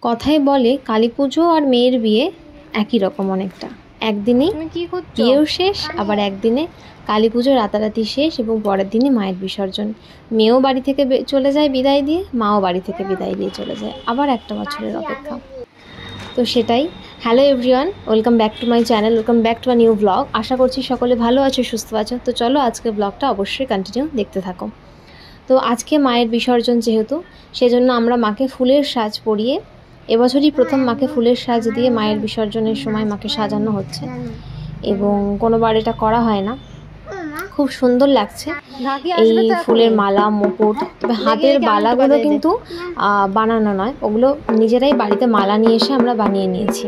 কথায় বলে কালী পুজো আর মেয়ের বিয়ে একই রকম, অনেকটা একদিনেই বিয়েও শেষ, আবার একদিনে কালী পুজো রাতারাতি শেষ এবং পরের দিনই মায়ের বিসর্জন। মেয়েও বাড়ি থেকে চলে যায় বিদায় দিয়ে, মাও বাড়ি থেকে বিদায় দিয়ে চলে যায়, আবার একটা বছরের অপেক্ষা। তো সেটাই। Hello everyone, welcome back to my channel, welcome back to my new blog. আশা করছি সকলে ভালো আছো, সুস্থ আছো। তো চলো আজকের ব্লগটা অবশ্যই কন্টিনিউ দেখতে থাকো। তো আজকে মায়ের বিসর্জন যেহেতু, সেজন্য আমরা মাকে ফুলের সাজ পরিয়ে, এবছরই প্রথম মাকে ফুলের সাজ দিয়ে মায়ের বিসর্জনের সময় মাকে সাজানো হচ্ছে এবং কোনোবার এটা করা হয় না। খুব সুন্দর লাগছে এই ফুলের মালা, মুকুট। তবে হাতের বালাগুলো কিন্তু বানানো নয়, ওগুলো নিজেরাই বাড়িতে মালা নিয়ে এসে আমরা বানিয়ে নিয়েছি।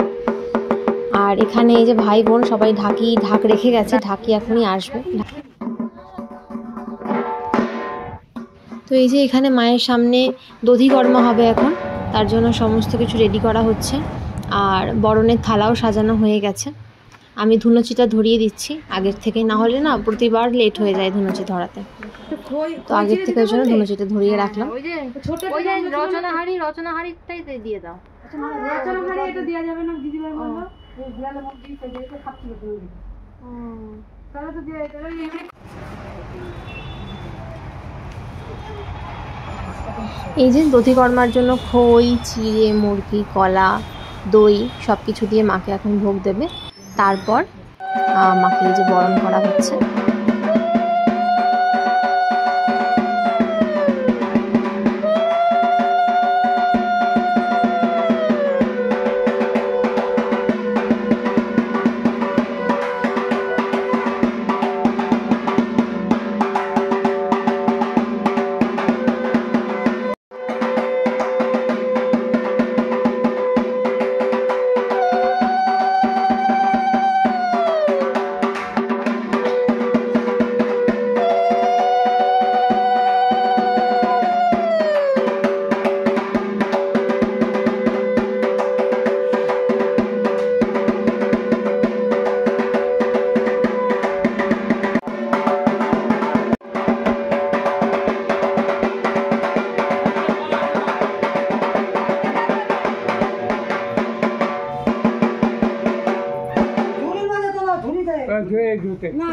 আর এখানে এই যে ভাই বোন সবাই ঢাক রেখে গেছে, ঢাকি এখনই আসবে। তো এই যে এখানে মায়ের সামনে দধিকর্মা হবে এখন, তার জন্য সমস্ত কিছু রেডি করা হচ্ছে। আর বরণের থালাও সাজানো হয়ে গেছে। আমি ধুনুচিটা ধরিয়ে দিচ্ছি আগের থেকে, না হলে না প্রতিবার লেট হয়ে যায় ধুনুচি ধরাতে। তো আগের থেকে ওই জন্য ধুনুচিটা ধরিয়ে রাখলাম। রচনাহারিটাই দিয়ে দাও। এটা দেওয়া যাবে না, দিদিভাই বললো ঘুরালে মুখ দিয়ে ফেলে খাচ্ছিল তাহলে তো দিয়ে এই যে দধিকর্মার জন্য খই, চিড়ে, মুরগি, কলা, দই সব কিছু দিয়ে মাকে এখন ভোগ দেবে। তারপর মাকে এই যে বরণ করা হচ্ছে।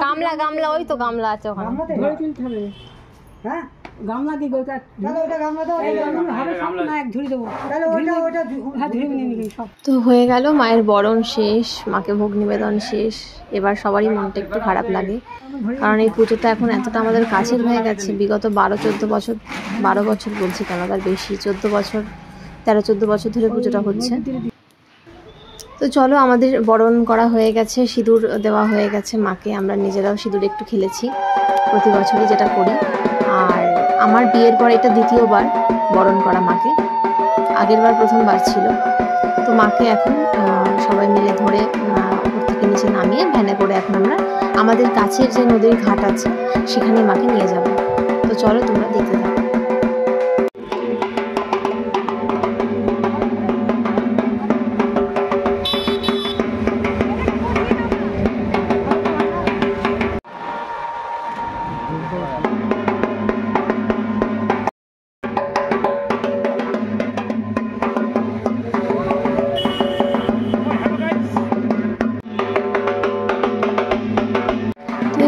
গামলা গামলা ওই তো গামলা আছে ওখানে, ধরে তুলতে হবে। হ্যাঁ গামলা দিয়ে গোটা তাহলে ওটা গামলা দাও, এই গামলা হবে সব না, এক ধরে দেবো তাহলে ওটা হ্যাঁ ধরে নিয়ে নিবি সব। তো হয়ে গেল, মায়ের বরণ শেষ, মাকে ভোগ নিবেদন শেষ। এবার সবারই মনটা একটু খারাপ লাগে, কারণ এই পুজোটা এখন এতটা আমাদের কাছের হয়ে গেছে। বিগত 12-14 বছর, 12 বছর বলছি কেন, তার বেশি, 14 বছর, 13-14 বছর ধরে পুজোটা হচ্ছে। তো চলো, আমাদের বরণ করা হয়ে গেছে, সিঁদুর দেওয়া হয়ে গেছে মাকে। আমরা নিজেরাও সিঁদুর একটু খেলেছি, প্রতি বছরই যেটা করি। আর আমার বিয়ের পর এটা দ্বিতীয়বার বরণ করা মাকে, আগের বার প্রথমবার ছিল। তো মাকে এখন সবাই মিলে ধরে উপর থেকে নিচে নামিয়ে ভ্যানে করে এখন আমরা আমাদের কাছের যে নদীর ঘাট আছে সেখানে মাকে নিয়ে যাব। তো চলো তোমরা দেখতে থাকো।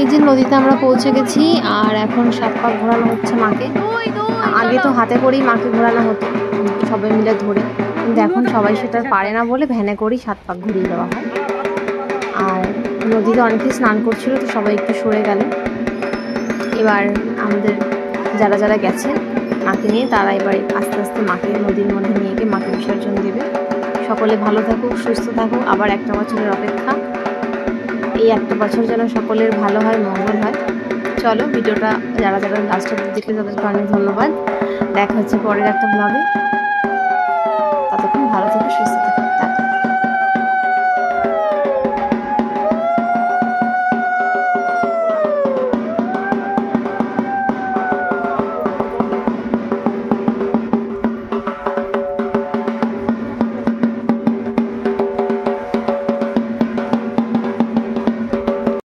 এই যে নদীতে আমরা পৌঁছে গেছি, আর এখন 7 পাক ঘোরানো হচ্ছে মাকে। আগে তো হাতে করেই মাকে ঘোরানো হতো সবাই মিলে ধরে, কিন্তু এখন সবাই সেটা পারে না বলে ভ্যানে করেই 7 পাক ঘুরিয়ে দেওয়া হয়। আর নদীতে অনেকেই স্নান করছিল, তো সবাই একটু সরে গেল। এবার আমাদের যারা যারা গেছে মাকে নিয়ে, তারা এবার আস্তে আস্তে মাকে নদীর মধ্যে নিয়ে গিয়ে মাকে বিসর্জন দেবে। সকলে ভালো থাকুক, সুস্থ থাকুক, আবার একটা বছরের অপেক্ষা। এই একটা বছর যেন সকলের ভালো হয়, মঙ্গল হয়। চলো, ভিডিওটা যারা যারা লাস্টের দিকে তাদেরকে অনেক ধন্যবাদ। দেখা হচ্ছে পরের একটা ব্লগে। ততক্ষণ ভালো থেকে সুস্থ থাকুন।